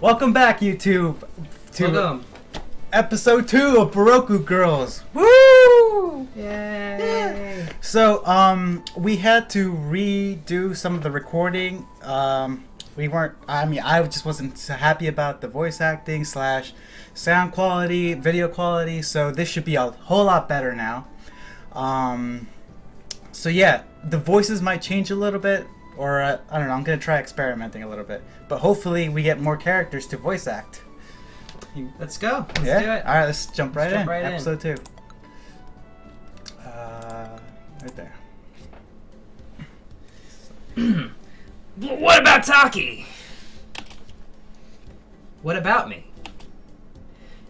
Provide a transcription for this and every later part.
Welcome back, YouTube, to Welcome. episode 2 of Burokku Girls. Woo! Yay! Yeah. So, we had to redo some of the recording. I just wasn't so happy about the voice acting / sound quality, video quality, so this should be a whole lot better now. So yeah, the voices might change a little bit, or I don't know, I'm gonna try experimenting a little bit. But hopefully we get more characters to voice act. Let's go. Let's do it. Alright, let's jump right in. Right Episode 2. Right there. What about Taki? What about me?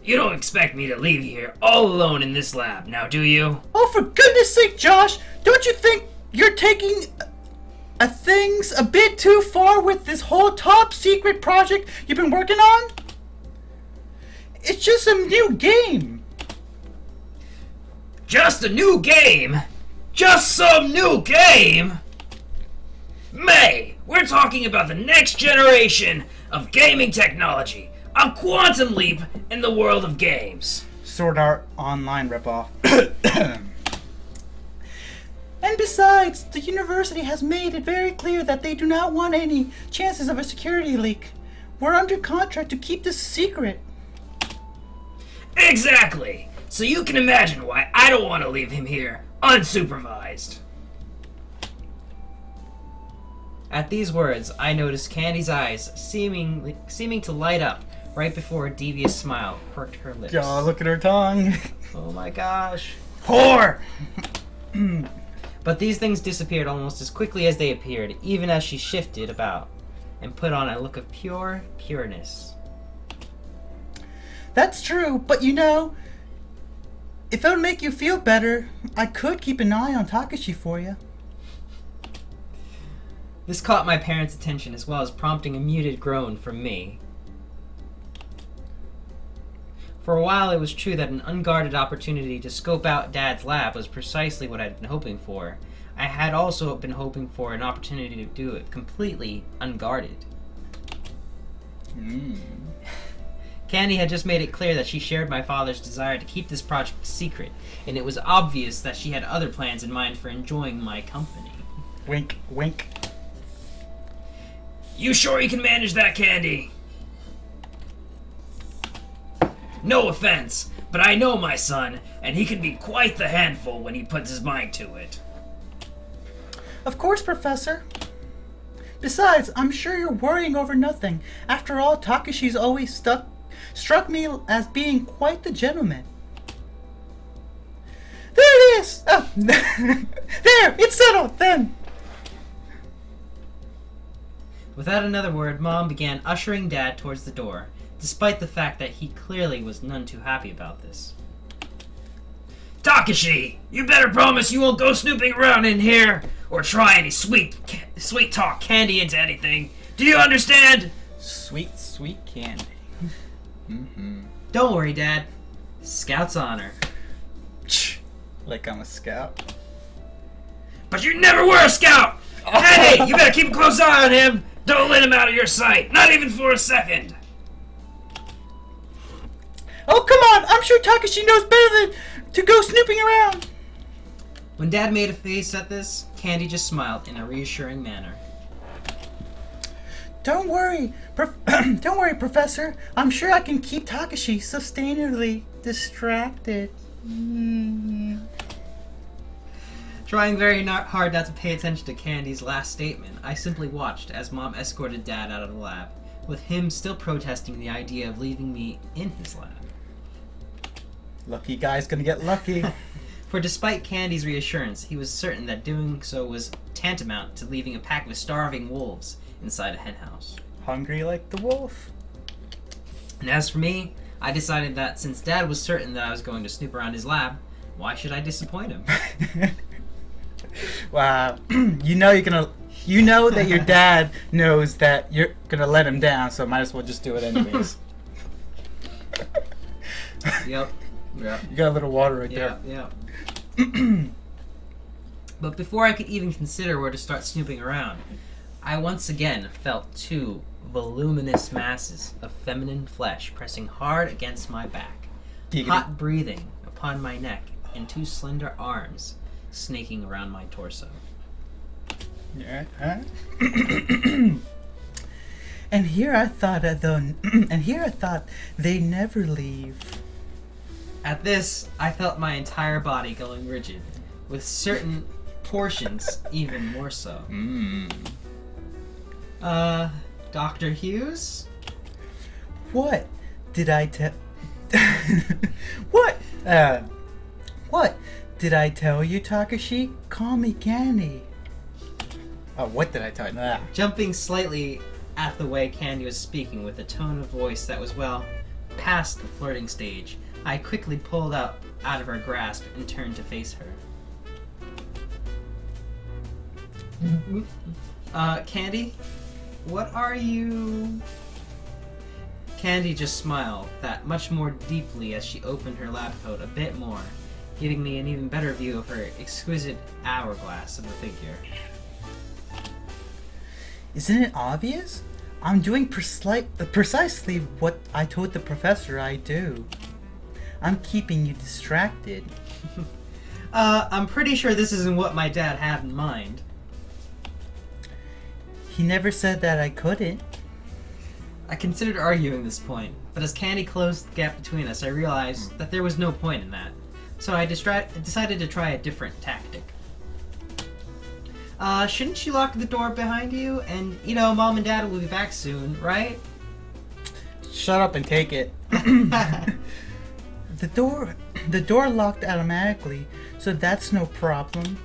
You don't expect me to leave you here all alone in this lab, now do you? Oh, for goodness sake, Josh! Don't you think you're taking things a bit too far with this whole top secret project you've been working on? It's just a new game. Just a new game? Just some new game? May, we're talking about the next generation of gaming technology. A quantum leap in the world of games. Sword Art Online ripoff. And besides, the university has made it very clear that they do not want any chances of a security leak. We're under contract to keep this secret. Exactly. So you can imagine why I don't want to leave him here unsupervised. At these words, I noticed Candy's eyes seeming to light up right before a devious smile perked her lips. Oh, look at her tongue. Oh my gosh. Whore! But these things disappeared almost as quickly as they appeared, even as she shifted about and put on a look of pure pureness. That's true, but you know, if it would make you feel better, I could keep an eye on Takashi for you. This caught my parents' attention as well as prompting a muted groan from me. For a while, it was true that an unguarded opportunity to scope out Dad's lab was precisely what I'd been hoping for. I had also been hoping for an opportunity to do it completely unguarded. Candy had just made it clear that she shared my father's desire to keep this project secret, and it was obvious that she had other plans in mind for enjoying my company. Wink, wink. You sure you can manage that, Candy? No offense, but I know my son, and he can be quite the handful when he puts his mind to it. Of course, Professor. Besides, I'm sure you're worrying over nothing. After all, Takashi's always struck me as being quite the gentleman. There it is! Oh, there! It's settled, then! Without another word, Mom began ushering Dad towards the door, despite the fact that he clearly was none too happy about this. Takashi, you better promise you won't go snooping around in here or try any sweet talk Candy into anything. Do you understand? Sweet, sweet candy. Don't worry, Dad. Scout's honor. Like I'm a scout. But you never were a scout! Hey, you better keep a close eye on him! Don't let him out of your sight, not even for a second! Oh, come on! I'm sure Takashi knows better than to go snooping around! When Dad made a face at this, Candy just smiled in a reassuring manner. Don't worry, don't worry, Professor. I'm sure I can keep Takashi sustainably distracted. Trying very hard not to pay attention to Candy's last statement, I simply watched as Mom escorted Dad out of the lab, with him still protesting the idea of leaving me in his lab. Lucky guy's gonna get lucky. For despite Candy's reassurance, he was certain that doing so was tantamount to leaving a pack of starving wolves inside a henhouse. Hungry like the wolf. And as for me, I decided that since Dad was certain that I was going to snoop around his lab, why should I disappoint him? Wow. You know that your dad knows that you're gonna let him down, so might as well just do it anyways. Yep. You got a little water right there. Yeah. But before I could even consider where to start snooping around, I once again felt two voluminous masses of feminine flesh pressing hard against my back, Giggity. hot breathing upon my neck, and 2 slender arms snaking around my torso. Yeah. Huh? And here I thought they never leave. At this, I felt my entire body going rigid, with certain portions even more so. Dr. Hughes? What did I tell? What? What did I tell you, Takashi? Call me Candy. Oh, what did I tell you? Ah. Jumping slightly at the way Candy was speaking with a tone of voice that was, well, past the flirting stage, I quickly pulled out of her grasp and turned to face her. Candy? What are you... Candy just smiled, that much more deeply as she opened her lab coat a bit more, giving me an even better view of her exquisite hourglass of a figure. Isn't it obvious? I'm doing precisely what I told the professor I'd do. I'm keeping you distracted. I'm pretty sure this isn't what my dad had in mind. He never said that I couldn't. I considered arguing this point, but as Candy closed the gap between us, I realized that there was no point in that. So I decided to try a different tactic. Shouldn't you lock the door behind you? And, Mom and Dad will be back soon, right? Shut up and take it. The door locked automatically, so that's no problem.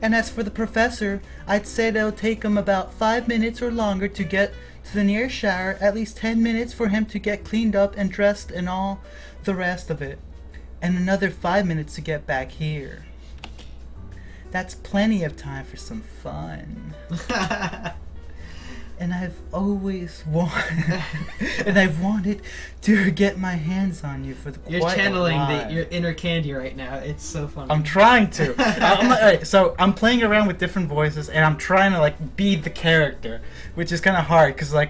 And as for the professor, I'd say it'll take him about 5 minutes or longer to get to the nearest shower, at least 10 minutes for him to get cleaned up and dressed and all the rest of it, and another 5 minutes to get back here. That's plenty of time for some fun. And I've wanted to get my hands on you for the You're quite channeling a while. your inner Candy right now. It's so funny. I'm trying to. Alright, so I'm playing around with different voices, and I'm trying to be the character, which is kind of hard because I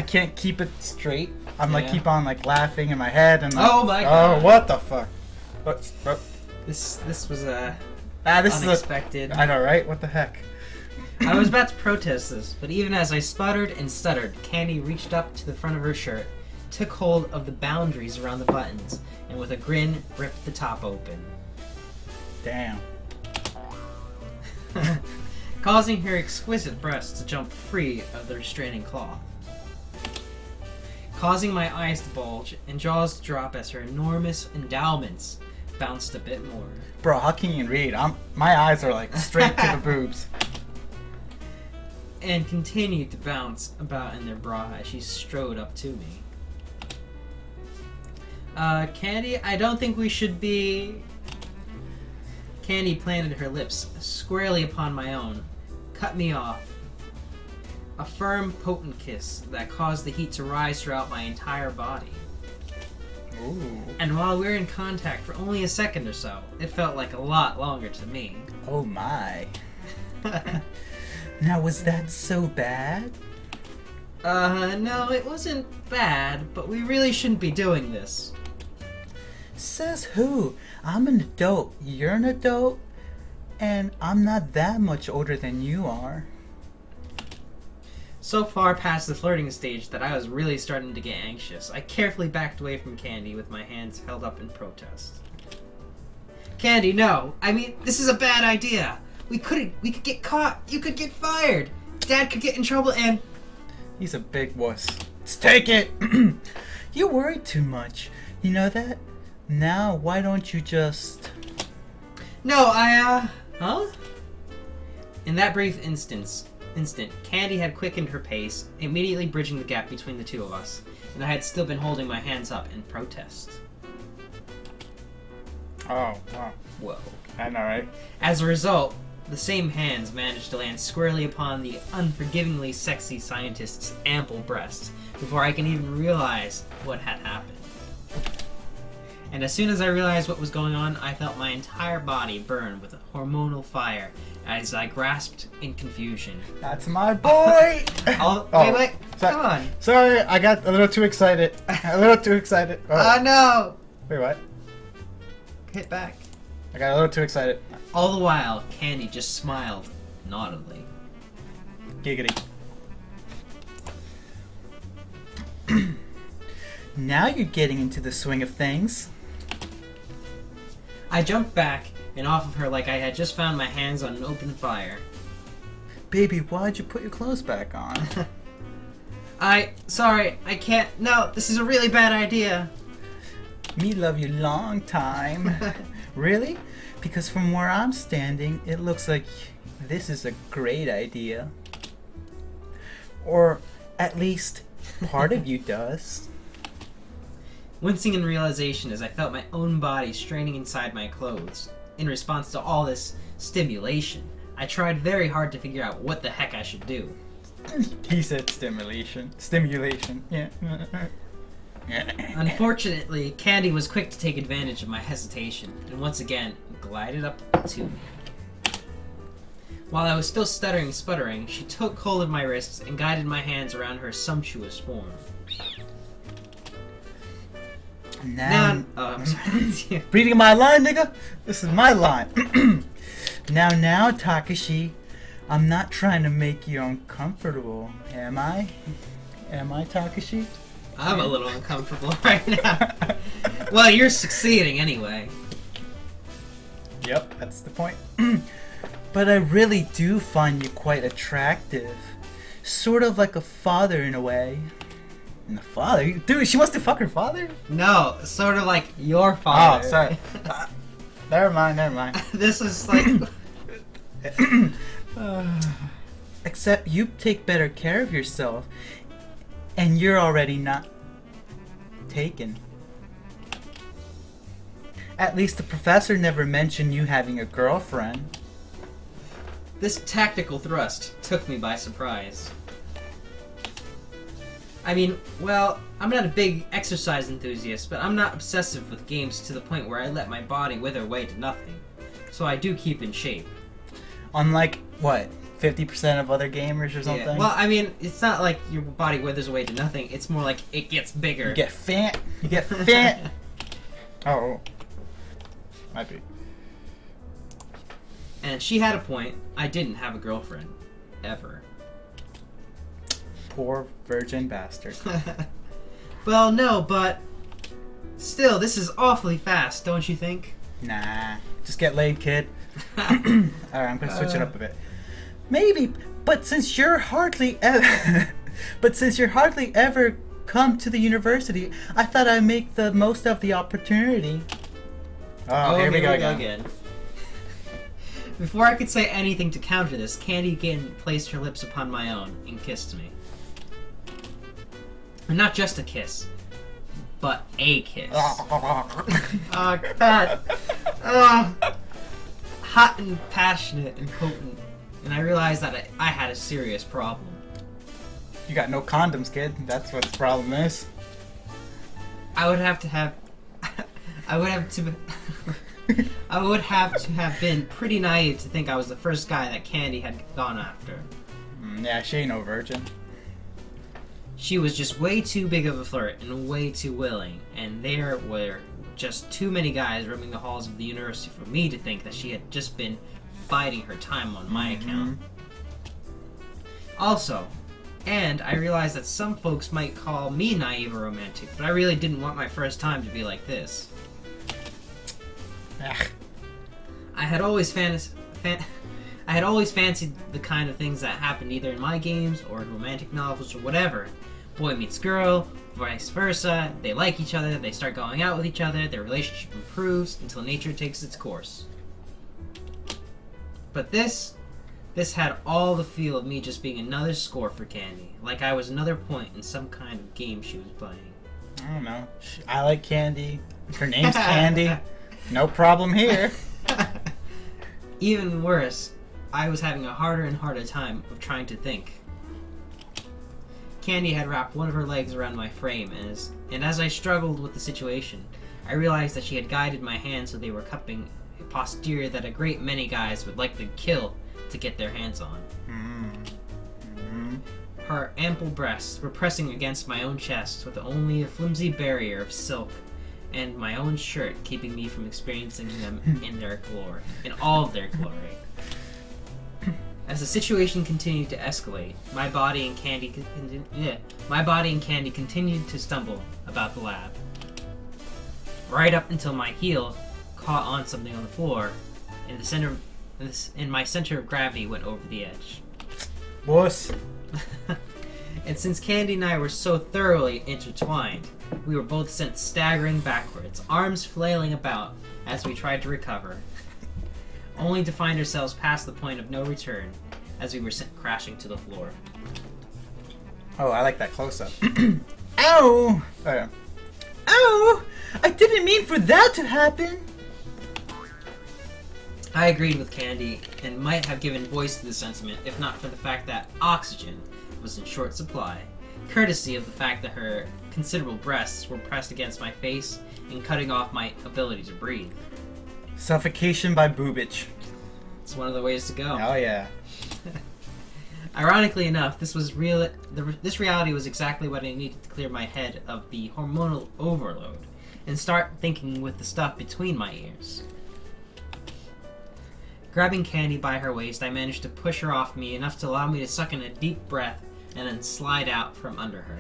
can't keep it straight. I'm keep on laughing in my head and oh my god! Oh, what the fuck? What? This was this unexpected. I know, right? What the heck? I was about to protest this, but even as I sputtered and stuttered, Candy reached up to the front of her shirt, took hold of the boundaries around the buttons, and with a grin, ripped the top open. Damn. Causing her exquisite breasts to jump free of the restraining cloth. Causing my eyes to bulge and jaws to drop as her enormous endowments bounced a bit more. Bro, how can you read? My eyes are straight to the boobs. And continued to bounce about in their bra as she strode up to me. Candy, I don't think we should be... Candy planted her lips squarely upon my own, cut me off. A firm, potent kiss that caused the heat to rise throughout my entire body. Ooh. And while we were in contact for only a second or so, it felt like a lot longer to me. Oh my. Now, was that so bad? No, it wasn't bad, but we really shouldn't be doing this. Says who? I'm an adult. You're an adult? And I'm not that much older than you are. So far past the flirting stage that I was really starting to get anxious, I carefully backed away from Candy with my hands held up in protest. Candy, no! I mean, this is a bad idea! We could get caught! You could get fired! Dad could get in trouble and... He's a big wuss. Let's take it! You worry too much. You know that? Now, why don't you just... No, Huh? In that brief instant, Candy had quickened her pace, immediately bridging the gap between the two of us, and I had still been holding my hands up in protest. Oh, wow. Whoa. I know, right? As a result, the same hands managed to land squarely upon the unforgivingly sexy scientist's ample breast before I can even realize what had happened. And as soon as I realized what was going on, I felt my entire body burn with a hormonal fire as I grasped in confusion. That's my boy! Wait, sorry. come on. Sorry, I got a little too excited. Oh no! Wait, what? Hit back. I got a little too excited. All the while, Candy just smiled naughtily. Giggity. Now you're getting into the swing of things. I jumped back and off of her like I had just found my hands on an open fire. Baby, why'd you put your clothes back on? Sorry, I can't. No, this is a really bad idea. Me love you long time. Really? Because from where I'm standing, it looks like this is a great idea. Or at least part of you does. Wincing in realization as I felt my own body straining inside my clothes. In response to all this stimulation, I tried very hard to figure out what the heck I should do. He said stimulation. Stimulation. Yeah. Unfortunately, Candy was quick to take advantage of my hesitation, and once again, glided up to me. While I was still stuttering and sputtering, she took hold of my wrists and guided my hands around her sumptuous form. Now, I'm sorry. reading my line, nigga? This is my line. Now, Takashi, I'm not trying to make you uncomfortable, am I? Am I, Takashi? I'm a little uncomfortable right now. Well, you're succeeding anyway. Yep, that's the point. But I really do find you quite attractive. Sort of like a father in a way. And the father? Dude, she wants to fuck her father? No, sort of like your father. Oh, sorry. Never mind. This is like... Except you take better care of yourself. And you're already not taken. At least the professor never mentioned you having a girlfriend. This tactical thrust took me by surprise. I mean, well, I'm not a big exercise enthusiast, but I'm not obsessive with games to the point where I let my body wither away to nothing. So I do keep in shape. Unlike, what, 50% of other gamers or something? Yeah. Well, I mean, it's not like your body withers away to nothing. It's more like it gets bigger. You get fat. You get fat. Oh. Might be. And she had a point. I didn't have a girlfriend. Ever. Poor virgin bastard. Well, no, but... Still, this is awfully fast, don't you think? Nah. Just get laid, kid. Alright, I'm gonna switch it up a bit. Maybe, but since you're hardly ever... come to the university, I thought I'd make the most of the opportunity. Oh, here we go again. Before I could say anything to counter this, Candy again placed her lips upon my own and kissed me. And not just a kiss, but a kiss. Oh, God. Oh. Hot and passionate and potent. And I realized that I had a serious problem. You got no condoms, kid. That's what the problem is. I would have to have been pretty naive to think I was the first guy that Candy had gone after. Yeah, she ain't no virgin. She was just way too big of a flirt and way too willing, and there were just too many guys roaming the halls of the university for me to think that she had just been biding her time on my account. Also, and I realized that some folks might call me naive or romantic, but I really didn't want my first time to be like this. Ugh. I had always fancied the kind of things that happened either in my games or in romantic novels or whatever. Boy meets girl, vice versa, they like each other, they start going out with each other, their relationship improves until nature takes its course. But this had all the feel of me just being another score for Candy, like I was another point in some kind of game she was playing. I don't know. I like Candy. Her name's Candy. No problem here. Even worse, I was having a harder and harder time of trying to think. Candy had wrapped one of her legs around my frame, and as I struggled with the situation, I realized that she had guided my hands so they were cupping a posterior that a great many guys would likely kill to get their hands on. Her ample breasts were pressing against my own chest with only a flimsy barrier of silk and my own shirt keeping me from experiencing them in all of their glory. As the situation continued to escalate, my body and Candy continued to stumble about the lab. Right up until my heel caught on something on the floor, and my center of gravity went over the edge. Boss. And since Candy and I were so thoroughly intertwined, we were both sent staggering backwards, arms flailing about as we tried to recover, only to find ourselves past the point of no return as we were sent crashing to the floor. Oh, I like that close-up. Ow! Oh, yeah. Ow! I didn't mean for that to happen! I agreed with Candy and might have given voice to the sentiment if not for the fact that oxygen was in short supply, courtesy of the fact that her considerable breasts were pressed against my face and cutting off my ability to breathe. Suffocation by boobage. It's one of the ways to go. Oh yeah. Ironically enough, this reality was exactly what I needed to clear my head of the hormonal overload and start thinking with the stuff between my ears. Grabbing Candy by her waist, I managed to push her off me enough to allow me to suck in a deep breath and then slide out from under her.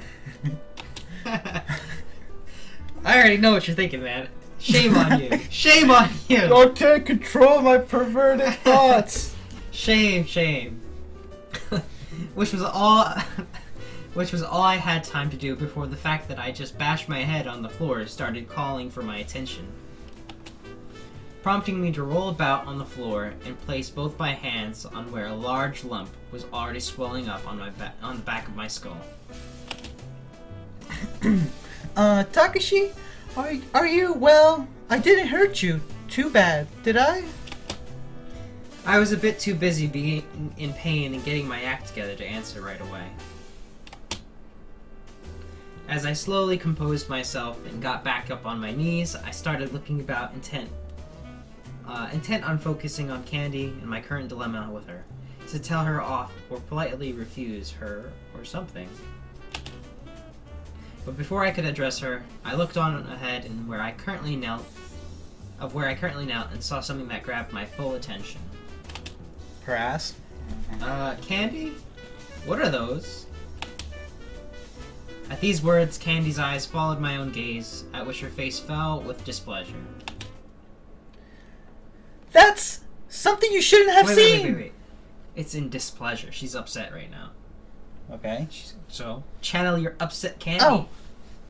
I already know what you're thinking, man. Shame on you. Shame on you. Don't take control of my perverted thoughts. Shame. Which was all I had time to do before the fact that I just bashed my head on the floor started calling for my attention, prompting me to roll about on the floor and place both my hands on where a large lump was already swelling up on the back of my skull. Takashi, are you well? I didn't hurt you too bad, did I? I was a bit too busy being in pain and getting my act together to answer right away. As I slowly composed myself and got back up on my knees, I started looking about intent on focusing on Candy and my current dilemma with her, to tell her off or politely refuse her or something. But before I could address her, I looked on ahead and where I currently knelt and saw something that grabbed my full attention. Her ass? Candy? What are those? At these words, Candy's eyes followed my own gaze, at which her face fell with displeasure. That's something you shouldn't have seen! Wait. It's in displeasure. She's upset right now. Okay. So, channel your upset, Candy.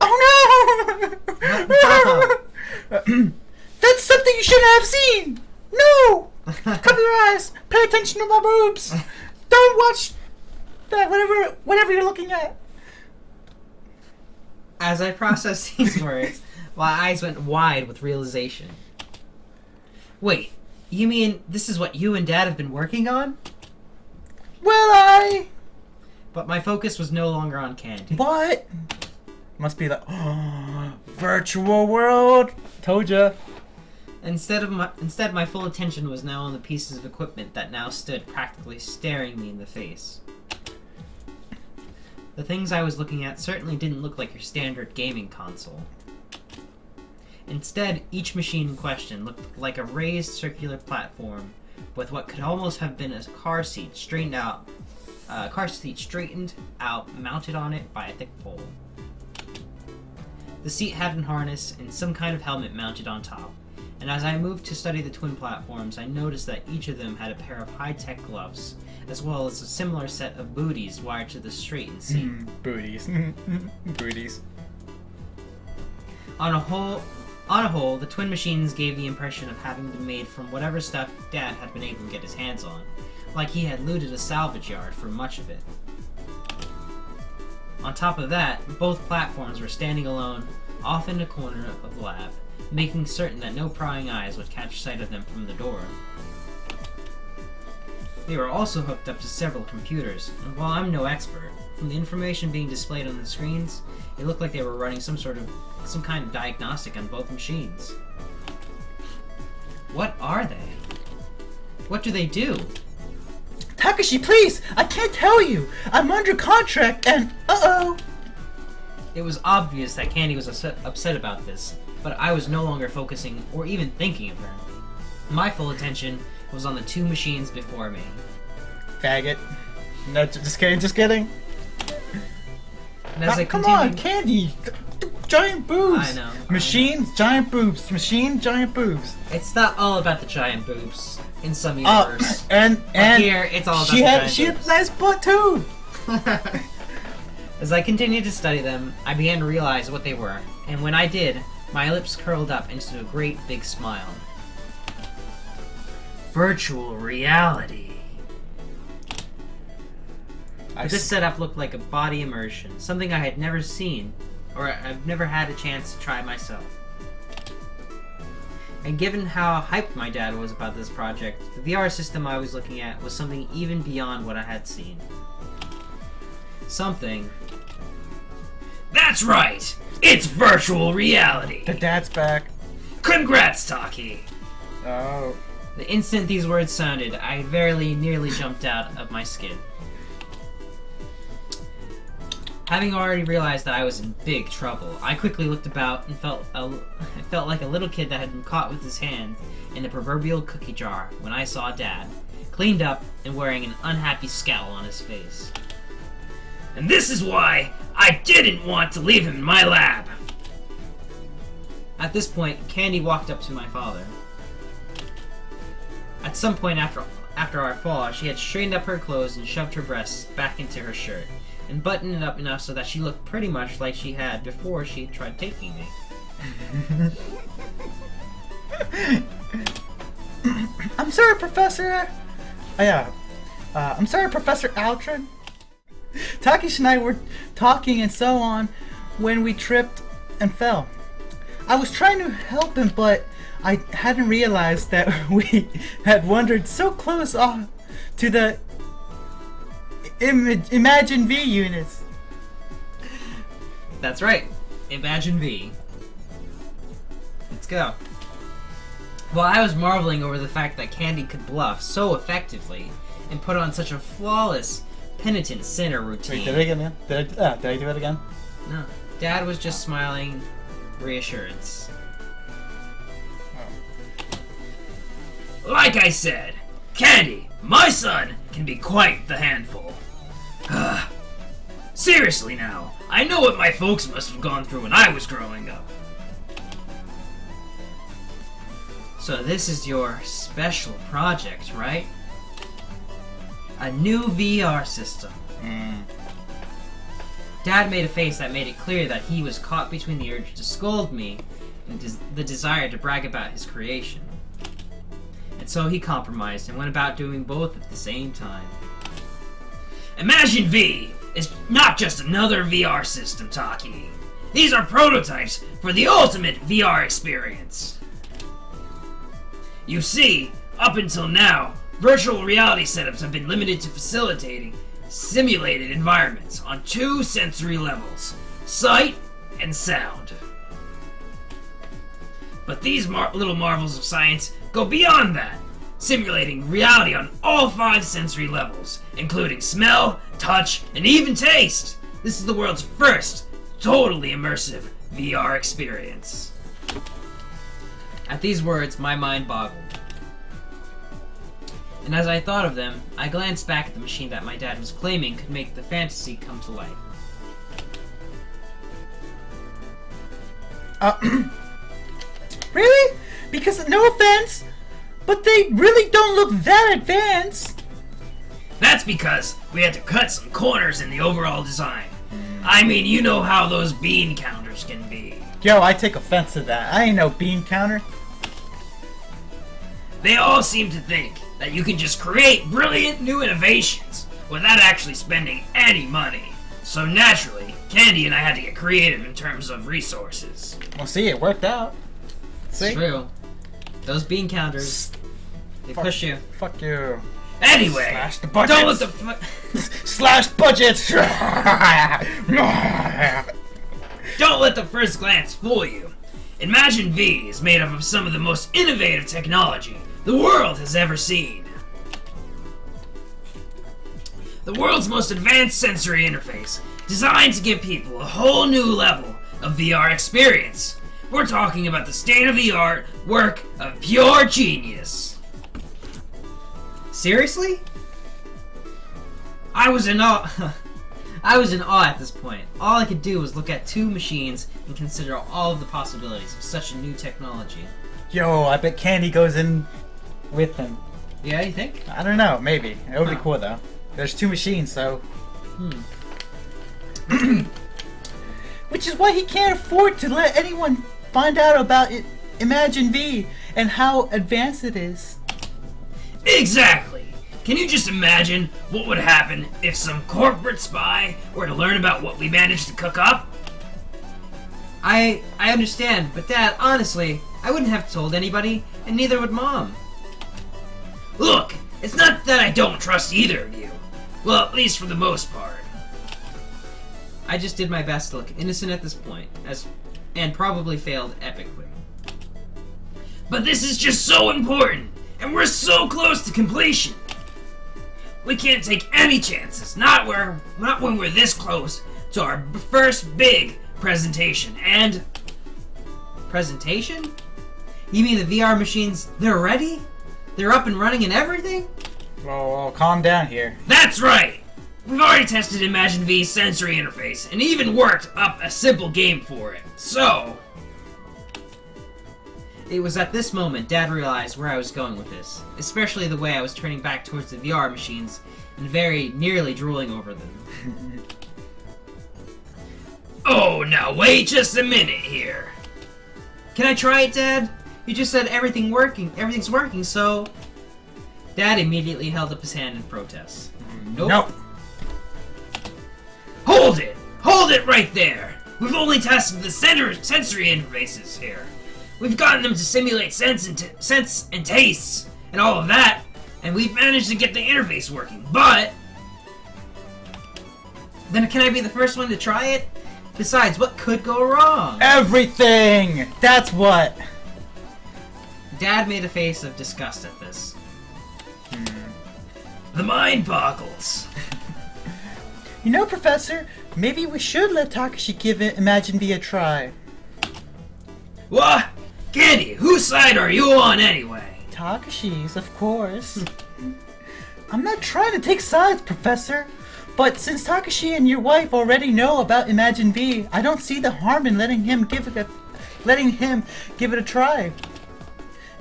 Oh no! That's something you shouldn't have seen! No! Cover your eyes! Pay attention to my boobs! Don't watch that, whatever you're looking at! As I processed these words, my eyes went wide with realization. Wait, you mean this is what you and Dad have been working on? Well, But my focus was no longer on Candy. What? Must be the virtual world. Told ya. Instead, my full attention was now on the pieces of equipment that now stood practically staring me in the face. The things I was looking at certainly didn't look like your standard gaming console. Instead, each machine in question looked like a raised circular platform with what could almost have been a car seat straightened out, mounted on it by a thick pole. The seat had a harness and some kind of helmet mounted on top, and as I moved to study the twin platforms, I noticed that each of them had a pair of high-tech gloves, as well as a similar set of booties wired to the straightened seat. Booties. Booties. On a whole, the twin machines gave the impression of having been made from whatever stuff Dad had been able to get his hands on, like he had looted a salvage yard for much of it. On top of that, both platforms were standing alone, off in a corner of the lab, making certain that no prying eyes would catch sight of them from the door. They were also hooked up to several computers, and while I'm no expert, from the information being displayed on the screens, it looked like they were running some kind of diagnostic on both machines. What are they? What do they do? Takashi, please! I can't tell you! I'm under contract and uh-oh! It was obvious that Candy was upset about this, but I was no longer focusing or even thinking of her. My full attention was on the two machines before me. Faggot. No, just kidding, just kidding. And as I Come continued, on, Candy! Giant boobs! I know. Machines, giant boobs. Machine, giant boobs. It's not all about the giant boobs in some universe. And here, it's all about the giant she had boobs. a nice butt too! As I continued to study them, I began to realize what they were, and when I did, my lips curled up into a great big smile. Virtual reality. This setup looked like a body immersion, something I had never seen, or I've never had a chance to try myself. And given how hyped my dad was about this project, the VR system I was looking at was something even beyond what I had seen. Something. That's right! It's virtual reality! The dad's back. Congrats, Taki! Oh. The instant these words sounded, I verily nearly jumped out of my skin. Having already realized that I was in big trouble, I quickly looked about and I felt like a little kid that had been caught with his hand in the proverbial cookie jar when I saw Dad, cleaned up and wearing an unhappy scowl on his face. And this is why I didn't want to leave him in my lab! At this point, Candy walked up to my father. At some point after our fall, she had straightened up her clothes and shoved her breasts back into her shirt, and buttoned it up enough so that she looked pretty much like she had before she tried taking me. I'm sorry, Professor. I'm sorry, Professor Altrin. Takeshi and I were talking and so on when we tripped and fell. I was trying to help him, but I hadn't realized that we had wandered so close off to the Imagine V units. That's right. Imagine V. Let's go. While I was marveling over the fact that Candy could bluff so effectively and put on such a flawless penitent sinner routine. Wait, did I again, man? Did I do it again? No. Dad was just smiling reassurance. Like I said, Candy, my son, can be quite the handful. Seriously now, I know what my folks must have gone through when I was growing up. So this is your special project, right? A new VR system. Dad made a face that made it clear that he was caught between the urge to scold me and the desire to brag about his creation. And so he compromised and went about doing both at the same time. Imagine V is not just another VR system, Taki. These are prototypes for the ultimate VR experience. You see, up until now, virtual reality setups have been limited to facilitating simulated environments on two sensory levels, sight and sound. But these little marvels of science go beyond that, simulating reality on all 5 sensory levels, including smell, touch, and even taste. This is the world's first totally immersive VR experience. At these words, my mind boggled. And as I thought of them, I glanced back at the machine that my dad was claiming could make the fantasy come to life. Really? Because, no offense, but they really don't look that advanced. That's because we had to cut some corners in the overall design. I mean, you know how those bean counters can be. Yo, I take offense to that. I ain't no bean counter. They all seem to think that you can just create brilliant new innovations without actually spending any money. So naturally, Candy and I had to get creative in terms of resources. Well, see, it worked out. See? It's true. Those bean counters, they push you. Fuck you. Anyway, Slash the budgets. don't let the Slash budgets. don't let the first glance fool you. Imagine V is made up of some of the most innovative technology the world has ever seen. The world's most advanced sensory interface, designed to give people a whole new level of VR experience. We're talking about the state-of-the-art work of pure genius. Seriously? I was in awe. I was in awe at this point. All I could do was look at two machines and consider all of the possibilities of such a new technology. Yo, I bet Candy goes in with him. Yeah, you think? I don't know, maybe. It would be Huh. cool though. There's two machines, so. Which is why he can't afford to let anyone find out about it, Imagine V and how advanced it is. Exactly. Can you just imagine what would happen if some corporate spy were to learn about what we managed to cook up? I understand, but Dad, honestly, I wouldn't have told anybody, and neither would Mom. Look, it's not that I don't trust either of you. Well, at least for the most part. I just did my best to look innocent at this point, and probably failed epically. But this is just so important, and we're so close to completion. We can't take any chances, not when we're this close to our first big presentation, and... Presentation? You mean the VR machines, they're ready? They're up and running and everything? Whoa, calm down here. That's right! We've already tested Imagine V's sensory interface, and even worked up a simple game for it. So... It was at this moment Dad realized where I was going with this, especially the way I was turning back towards the VR machines and very nearly drooling over them. Oh, now wait just a minute here. Can I try it, Dad? You just said everything's working, so... Dad immediately held up his hand in protest. Nope. Nope. Hold it! Hold it right there! We've only tested the sensory interfaces here. We've gotten them to simulate sense and tastes and all of that, and we've managed to get the interface working, but... Then can I be the first one to try it? Besides, what could go wrong? Everything! That's what! Dad made a face of disgust at this. The mind boggles. You know, Professor, maybe we should let Takashi give it Imagine V a try. What? Candy, whose side are you on anyway? Takashi's, of course. I'm not trying to take sides, Professor. But since Takashi and your wife already know about Imagine V, I don't see the harm in letting him give it a try.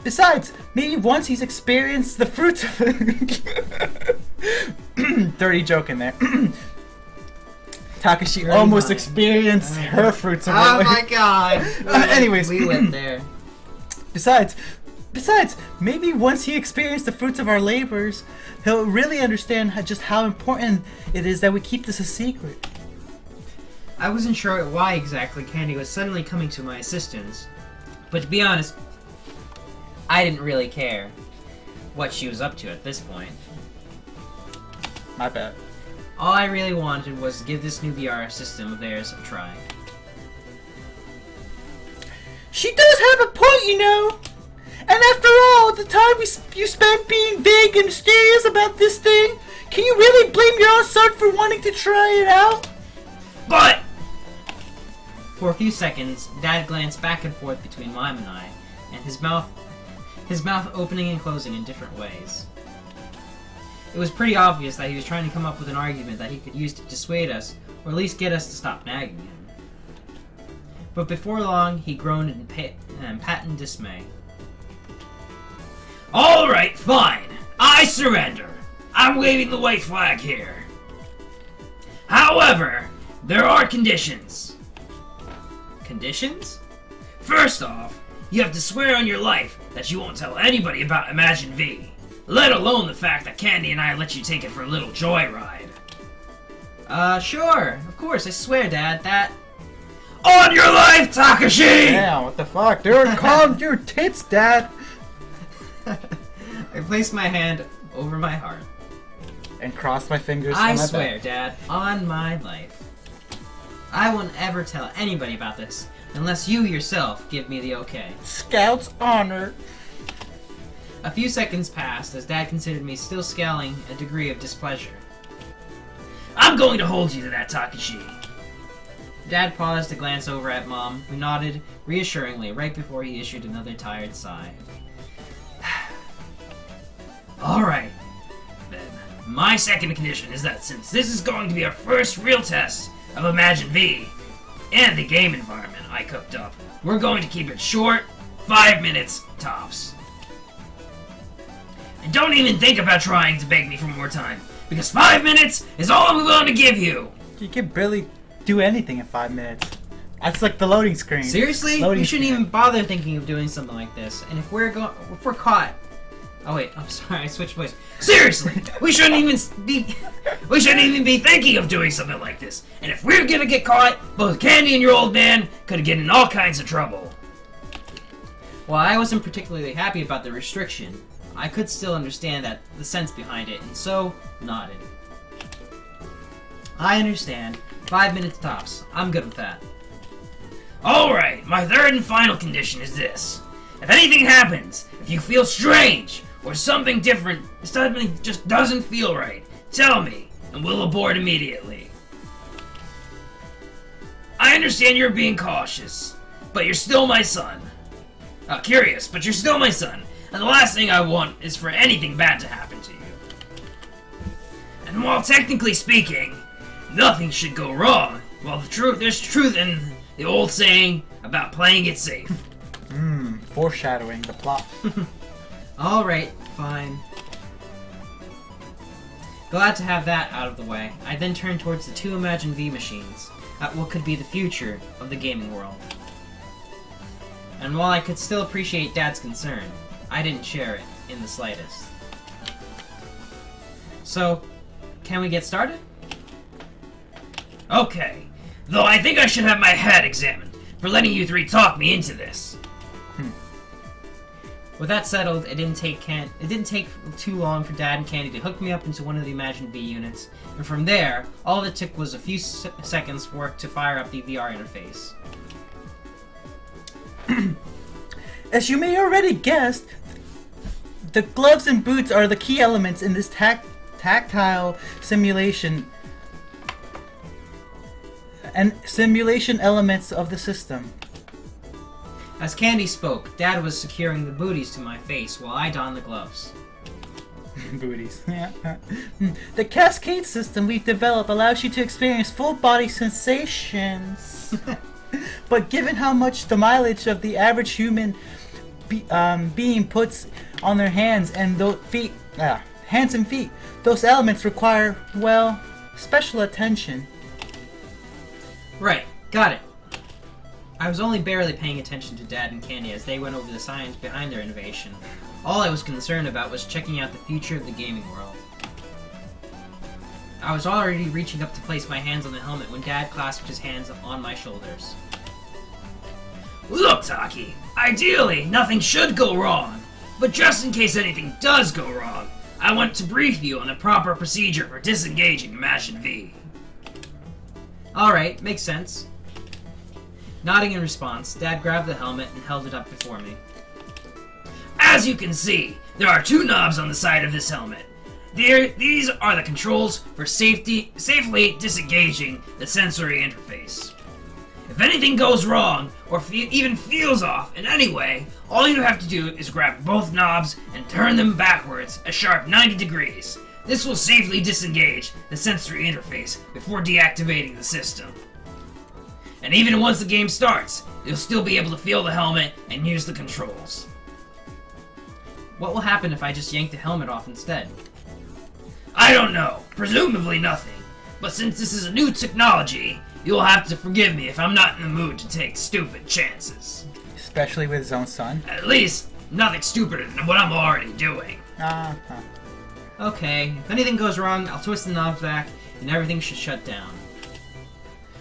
Besides, maybe once he's experienced the fruits of it. Dirty joke in there. Takashi Dirty almost mind. experienced her fruits of Oh it. my god! Anyways. We went there. Besides, maybe once he experienced the fruits of our labors, he'll really understand just how important it is that we keep this a secret. I wasn't sure why exactly Candy was suddenly coming to my assistance, but to be honest, I didn't really care what she was up to at this point. My bad. All I really wanted was to give this new VR system of theirs a try. She does have a point, you know. And after all the time you spent being vague and mysterious about this thing, can you really blame your own son for wanting to try it out? But... For a few seconds, Dad glanced back and forth between Mom and I, and his mouth opening and closing in different ways. It was pretty obvious that he was trying to come up with an argument that he could use to dissuade us, or at least get us to stop nagging him. But before long, he groaned in patent dismay. Alright, fine. I surrender. I'm waving the white flag here. However, there are conditions. Conditions? First off, you have to swear on your life that you won't tell anybody about Imagine V, let alone the fact that Candy and I let you take it for a little joyride. Sure. Of course, I swear, Dad, that... On your life, Takashi! Damn, what the fuck, dude? Calm your tits, Dad. I placed my hand over my heart. And cross my fingers I on my swear, back. Dad, on my life. I won't ever tell anybody about this unless you yourself give me the okay. Scout's honor. A few seconds passed as Dad considered me still scowling a degree of displeasure. I'm going to hold you to that, Takashi. Dad paused to glance over at Mom, who nodded reassuringly right before he issued another tired sigh. Alright, then. My second condition is that since this is going to be our first real test of Imagine V and the game environment I cooked up, we're going to keep it short, 5 minutes tops. And don't even think about trying to beg me for more time, because 5 minutes is all I'm going to give you! You can barely do anything in 5 minutes. That's like the loading screen. Seriously? Loading You shouldn't screen. even bother thinking of doing something like this. And if we're caught... Oh wait, I'm sorry, I switched voice. Seriously, we shouldn't even be thinking of doing something like this. And if we're gonna get caught, both Candy and your old man could get in all kinds of trouble. While I wasn't particularly happy about the restriction, I could still understand the sense behind it, and so nodded. I understand. 5 minutes tops. I'm good with that. Alright, my third and final condition is this. If anything happens, if you feel strange, or something different, something just doesn't feel right, tell me, and we'll abort immediately. I understand you're being cautious, but you're still my son. Curious, but you're still my son, and the last thing I want is for anything bad to happen to you. And while technically speaking, nothing should go wrong, well, there's truth in the old saying about playing it safe. Foreshadowing the plot. Alright, fine. Glad to have that out of the way, I then turned towards the two Imagine V machines, at what could be the future of the gaming world. And while I could still appreciate Dad's concern, I didn't share it in the slightest. So, can we get started? Okay, though I think I should have my head examined for letting you three talk me into this. With that settled, it didn't take too long for Dad and Candy to hook me up into one of the Imagine V units, and from there, all it took was a few seconds for it to fire up the VR interface. As you may already guessed, the gloves and boots are the key elements in this tactile simulation and simulation elements of the system. As Candy spoke, Dad was securing the booties to my face while I donned the gloves. Booties. The cascade system we've developed allows you to experience full body sensations. But given how much the mileage of the average human being puts on their hands and hands and feet, those elements require, well, special attention. Right, got it. I was only barely paying attention to Dad and Candy as they went over the science behind their innovation. All I was concerned about was checking out the future of the gaming world. I was already reaching up to place my hands on the helmet when Dad clasped his hands on my shoulders. Look, Taki, ideally, nothing should go wrong. But just in case anything does go wrong, I want to brief you on the proper procedure for disengaging Imagine V. Alright, makes sense. Nodding in response, Dad grabbed the helmet and held it up before me. As you can see, there are two knobs on the side of this helmet. These are the controls for safely disengaging the sensory interface. If anything goes wrong, or even feels off in any way, all you have to do is grab both knobs and turn them backwards a sharp 90 degrees. This will safely disengage the sensory interface before deactivating the system. And even once the game starts, you'll still be able to feel the helmet and use the controls. What will happen if I just yank the helmet off instead? I don't know. Presumably nothing. But since this is a new technology, you'll have to forgive me if I'm not in the mood to take stupid chances. Especially with his own son. At least, nothing stupider than what I'm already doing. Okay, if anything goes wrong, I'll twist the knobs back, and everything should shut down.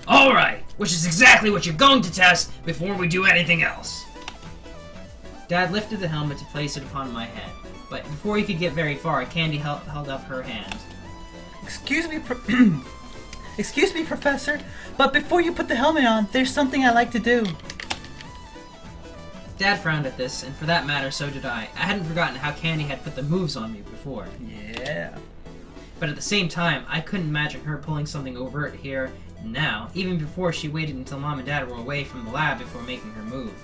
Alright, which is exactly what you're going to test before we do anything else. Dad lifted the helmet to place it upon my head, but before he could get very far, Candy held up her hand. Excuse me, excuse me, Professor, but before you put the helmet on, there's something I like to do. Dad frowned at this, and for that matter, so did I. I hadn't forgotten how Candy had put the moves on me before. Yeah. But at the same time, I couldn't imagine her pulling something overt here now, even before she waited until Mom and Dad were away from the lab before making her move.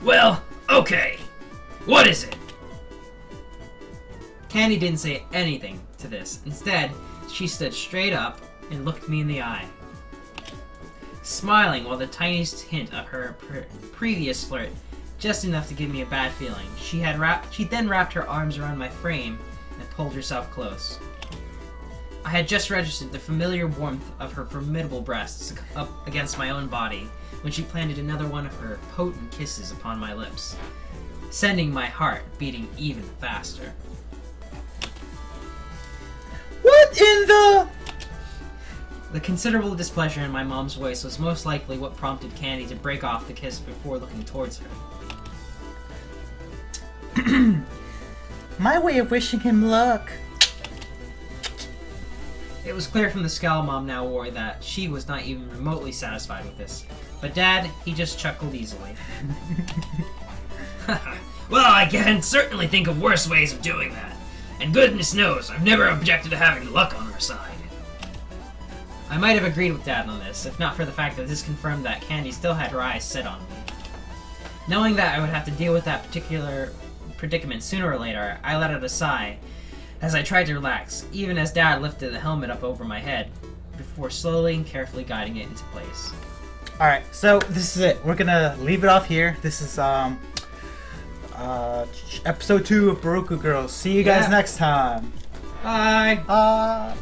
Well, okay. What is it? Candy didn't say anything to this. Instead, she stood straight up and looked me in the eye, smiling while the tiniest hint of her previous flirt, just enough to give me a bad feeling. She then wrapped her arms around my frame and pulled herself close. I had just registered the familiar warmth of her formidable breasts up against my own body when she planted another one of her potent kisses upon my lips, sending my heart beating even faster. What in the... The considerable displeasure in my mom's voice was most likely what prompted Candy to break off the kiss before looking towards her. My way of wishing him luck. It was clear from the scowl Mom now wore that she was not even remotely satisfied with this. But Dad, he just chuckled easily. Well, I can certainly think of worse ways of doing that. And goodness knows, I've never objected to having luck on our side. I might have agreed with Dad on this, if not for the fact that this confirmed that Candy still had her eyes set on me. Knowing that I would have to deal with that particular predicament sooner or later, I let out a sigh as I tried to relax, even as Dad lifted the helmet up over my head, before slowly and carefully guiding it into place. Alright, so this is it. We're gonna leave it off here. This is episode 2 of Burokku Girls. See you guys next time. Bye!